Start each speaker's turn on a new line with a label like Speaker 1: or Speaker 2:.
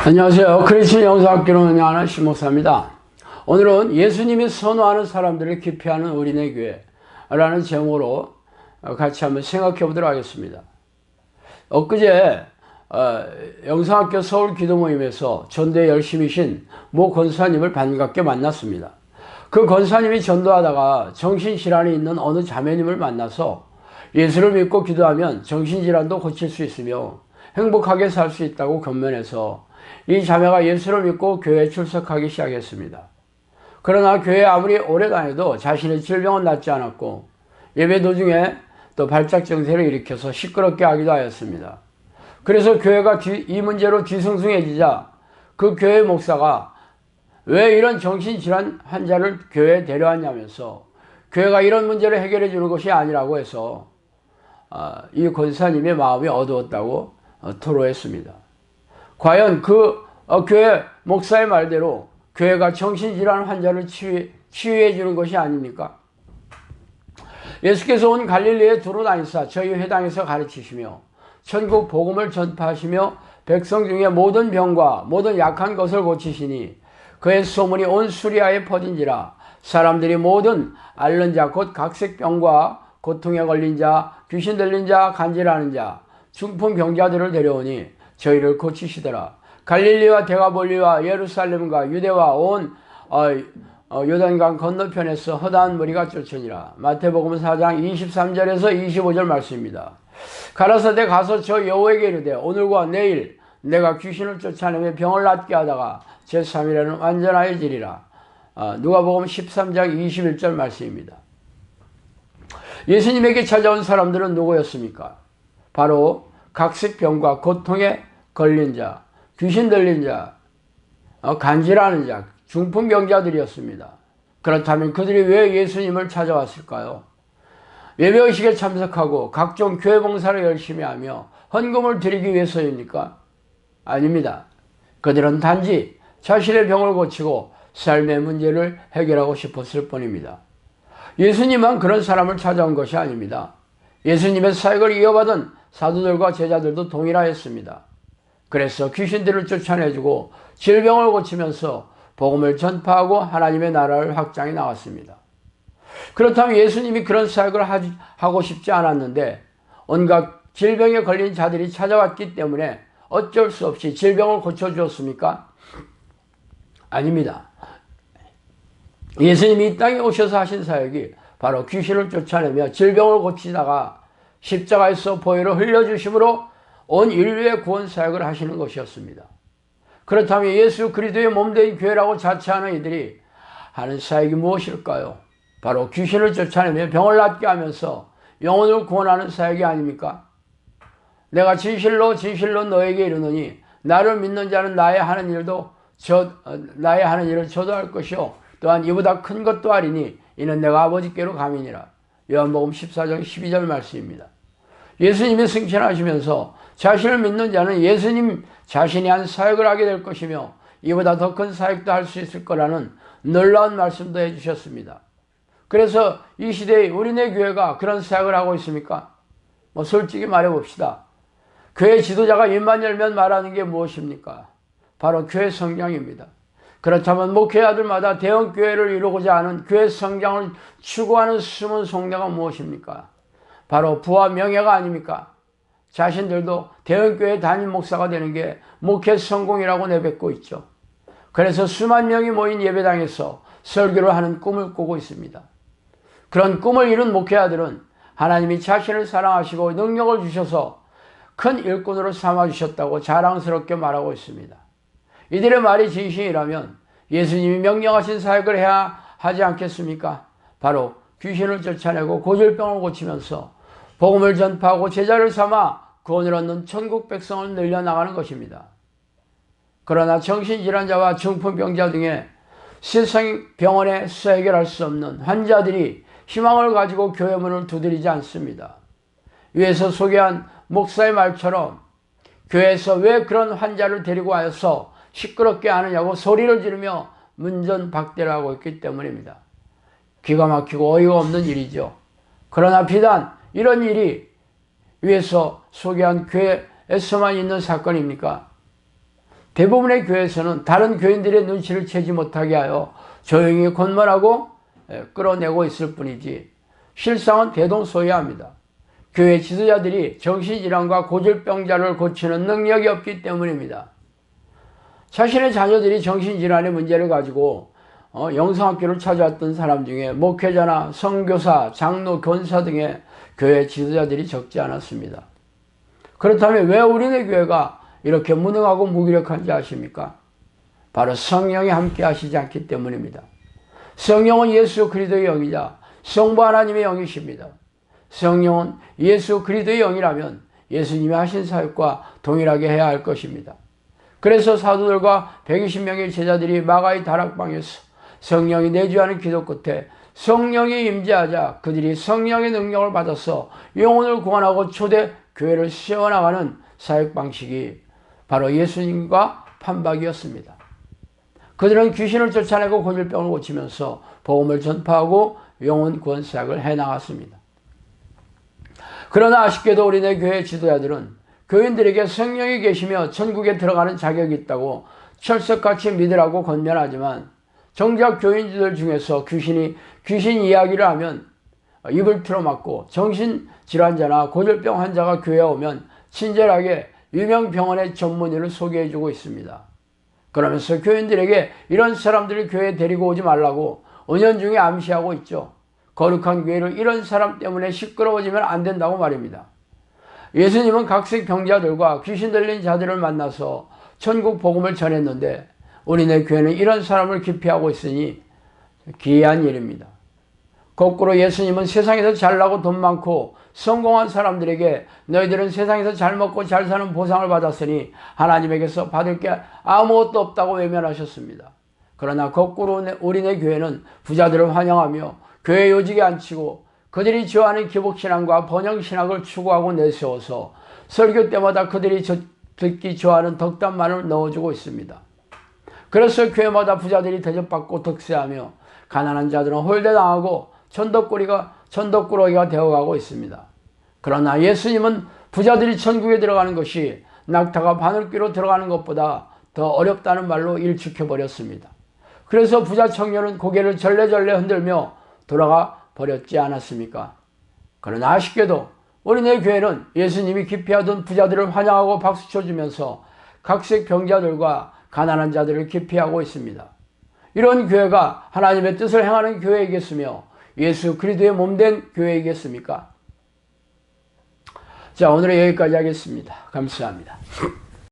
Speaker 1: 안녕하세요. 크리스천 영상학교로 운영하는 신목사입니다. 오늘은 예수님이 선호하는 사람들을 기피하는 어린의 교회라는 제목으로 같이 한번 생각해 보도록 하겠습니다. 엊그제 영상학교 서울 기도 모임에서 전도에 열심이신 모 권사님을 반갑게 만났습니다. 그 권사님이 전도하다가 정신질환이 있는 어느 자매님을 만나서 예수를 믿고 기도하면 정신질환도 고칠 수 있으며 행복하게 살 수 있다고 권면해서 이 자매가 예수를 믿고 교회에 출석하기 시작했습니다. 그러나 교회에 아무리 오래 다녀도 자신의 질병은 낫지 않았고 예배 도중에 또 발작 증세를 일으켜서 시끄럽게 하기도 하였습니다. 그래서 교회가 이 문제로 뒤숭숭해지자 그 교회 목사가 왜 이런 정신질환 환자를 교회에 데려왔냐면서 교회가 이런 문제를 해결해 주는 것이 아니라고 해서 이 권사님의 마음이 어두웠다고 토로했습니다. 과연 그 교회 목사의 말대로 교회가 정신질환 환자를 치유해 주는 것이 아닙니까? 예수께서 온 갈릴리에 두루 다니사 저희 회당에서 가르치시며 천국 복음을 전파하시며 백성 중에 모든 병과 모든 약한 것을 고치시니 그의 소문이 온 수리아에 퍼진지라. 사람들이 모든 앓는 자 곧 각색병과 고통에 걸린 자, 귀신 들린 자, 간질하는 자, 중풍 병자들을 데려오니 저희를 고치시더라. 갈릴리와 데가볼리와 예루살렘과 유대와 온 요단강 건너편에서 허다한 무리가 쫓으니라. 마태복음 4장 23절에서 25절 말씀입니다. 가라사대 가서 저 여호에게 이르되 오늘과 내일 내가 귀신을 쫓아내며 병을 낫게 하다가 제3일에는 완전하여지리라. 누가복음 13장 21절 말씀입니다. 예수님에게 찾아온 사람들은 누구였습니까? 바로 각색병과 고통에 걸린 자, 귀신 들린 자, 간질하는 자, 중풍병자들이었습니다. 그렇다면 그들이 왜 예수님을 찾아왔을까요? 예배의식에 참석하고 각종 교회 봉사를 열심히 하며 헌금을 드리기 위해서입니까? 아닙니다. 그들은 단지 자신의 병을 고치고 삶의 문제를 해결하고 싶었을 뿐입니다. 예수님은 그런 사람을 찾아온 것이 아닙니다. 예수님의 사역을 이어받은 사도들과 제자들도 동일하였습니다. 그래서 귀신들을 쫓아내주고 질병을 고치면서 복음을 전파하고 하나님의 나라를 확장해 나갔습니다. 그렇다면 예수님이 그런 사역을 하고 싶지 않았는데 온갖 질병에 걸린 자들이 찾아왔기 때문에 어쩔 수 없이 질병을 고쳐주었습니까? 아닙니다. 예수님이 이 땅에 오셔서 하신 사역이 바로 귀신을 쫓아내며 질병을 고치다가 십자가에서 보혈을 흘려주심으로 온 인류의 구원 사역을 하시는 것이었습니다. 그렇다면 예수 그리스도의 몸된 교회라고 자처하는 이들이 하는 사역이 무엇일까요? 바로 귀신을 쫓아내며 병을 낫게 하면서 영혼을 구원하는 사역이 아닙니까? 내가 진실로 너에게 이르노니 나를 믿는 자는 나의 하는 일을 저도 할 것이요 또한 이보다 큰 것도 하리니 이는 내가 아버지께로 감이니라. 요한복음 14장 12절 말씀입니다. 예수님이 승천하시면서 자신을 믿는 자는 예수님 자신이 한 사역을 하게 될 것이며 이보다 더 큰 사역도 할 수 있을 거라는 놀라운 말씀도 해주셨습니다. 그래서 이 시대에 우리네 교회가 그런 사역을 하고 있습니까? 솔직히 말해봅시다. 교회 지도자가 입만 열면 말하는 게 무엇입니까? 바로 교회 성장입니다. 그렇다면 목회자들마다 대형 교회를 이루고자 하는 교회 성장을 추구하는 숨은 속내가 무엇입니까? 바로 부와 명예가 아닙니까? 자신들도 대형 교회 담임 목사가 되는 게 목회 성공이라고 내뱉고 있죠. 그래서 수만 명이 모인 예배당에서 설교를 하는 꿈을 꾸고 있습니다. 그런 꿈을 이룬 목회자들은 하나님이 자신을 사랑하시고 능력을 주셔서 큰 일꾼으로 삼아주셨다고 자랑스럽게 말하고 있습니다. 이들의 말이 진심이라면 예수님이 명령하신 사역을 해야 하지 않겠습니까? 바로 귀신을 쫓아내고 고질병을 고치면서 복음을 전파하고 제자를 삼아 구원을 얻는 천국 백성을 늘려나가는 것입니다. 그러나 정신질환자와 중풍병자 등의 세상 병원에서 해결할 수 없는 환자들이 희망을 가지고 교회 문을 두드리지 않습니다. 위에서 소개한 목사의 말처럼 교회에서 왜 그런 환자를 데리고 와서 시끄럽게 하느냐고 소리를 지르며 문전박대를 하고 있기 때문입니다. 기가 막히고 어이가 없는 일이죠. 그러나 비단 이런 일이 위에서 소개한 교회에서만 있는 사건입니까? 대부분의 교회에서는 다른 교인들의 눈치를 채지 못하게 하여 조용히 권면하고 끌어내고 있을 뿐이지 실상은 대동소이합니다. 교회 지도자들이 정신질환과 고질병자를 고치는 능력이 없기 때문입니다. 자신의 자녀들이 정신질환의 문제를 가지고 영성학교를 찾아왔던 사람 중에 목회자나 선교사, 장로, 권사 등의 교회 지도자들이 적지 않았습니다. 그렇다면 왜 우리네 교회가 이렇게 무능하고 무기력한지 아십니까? 바로 성령이 함께 하시지 않기 때문입니다. 성령은 예수 그리스도의 영이자 성부 하나님의 영이십니다. 성령은 예수 그리스도의 영이라면 예수님이 하신 사역과 동일하게 해야 할 것입니다. 그래서 사도들과 120명의 제자들이 마가의 다락방에서 성령이 내주하는 기도 끝에 성령이 임재하자 그들이 성령의 능력을 받아서 영혼을 구원하고 초대 교회를 세워나가는 사역 방식이 바로 예수님과 판박이었습니다. 그들은 귀신을 쫓아내고 고질병을 고치면서 복음을 전파하고 영혼 구원 사역을 해나갔습니다. 그러나 아쉽게도 우리네 교회 지도자들은 교인들에게 성령이 계시며 천국에 들어가는 자격이 있다고 철석같이 믿으라고 권면하지만 정작 교인들 중에서 귀신 이야기를 하면 입을 틀어막고 정신질환자나 고질병 환자가 교회에 오면 친절하게 유명 병원의 전문의를 소개해주고 있습니다. 그러면서 교인들에게 이런 사람들을 교회에 데리고 오지 말라고 은연중에 암시하고 있죠. 거룩한 교회를 이런 사람 때문에 시끄러워지면 안 된다고 말입니다. 예수님은 각색 병자들과 귀신 들린 자들을 만나서 천국 복음을 전했는데 우리네 교회는 이런 사람을 기피하고 있으니 기이한 일입니다. 거꾸로 예수님은 세상에서 잘나고 돈 많고 성공한 사람들에게 너희들은 세상에서 잘 먹고 잘 사는 보상을 받았으니 하나님에게서 받을 게 아무것도 없다고 외면하셨습니다. 그러나 거꾸로 우리네 교회는 부자들을 환영하며 교회 요직에 앉히고 그들이 좋아하는 기복신앙과 번영신학을 추구하고 내세워서 설교 때마다 그들이 듣기 좋아하는 덕담만을 넣어주고 있습니다. 그래서 교회마다 부자들이 대접받고 득세하며 가난한 자들은 홀대당하고 천덕꾸러기가 되어가고 있습니다. 그러나 예수님은 부자들이 천국에 들어가는 것이 낙타가 바늘귀로 들어가는 것보다 더 어렵다는 말로 일축해버렸습니다. 그래서 부자 청년은 고개를 절레절레 흔들며 돌아가 버렸지 않았습니까? 그러나 아쉽게도 우리네 교회는 예수님이 기피하던 부자들을 환영하고 박수 쳐주면서 각색 병자들과 가난한 자들을 기피하고 있습니다. 이런 교회가 하나님의 뜻을 행하는 교회이겠으며 예수 그리스도의 몸된 교회이겠습니까? 자, 오늘은 여기까지 하겠습니다. 감사합니다.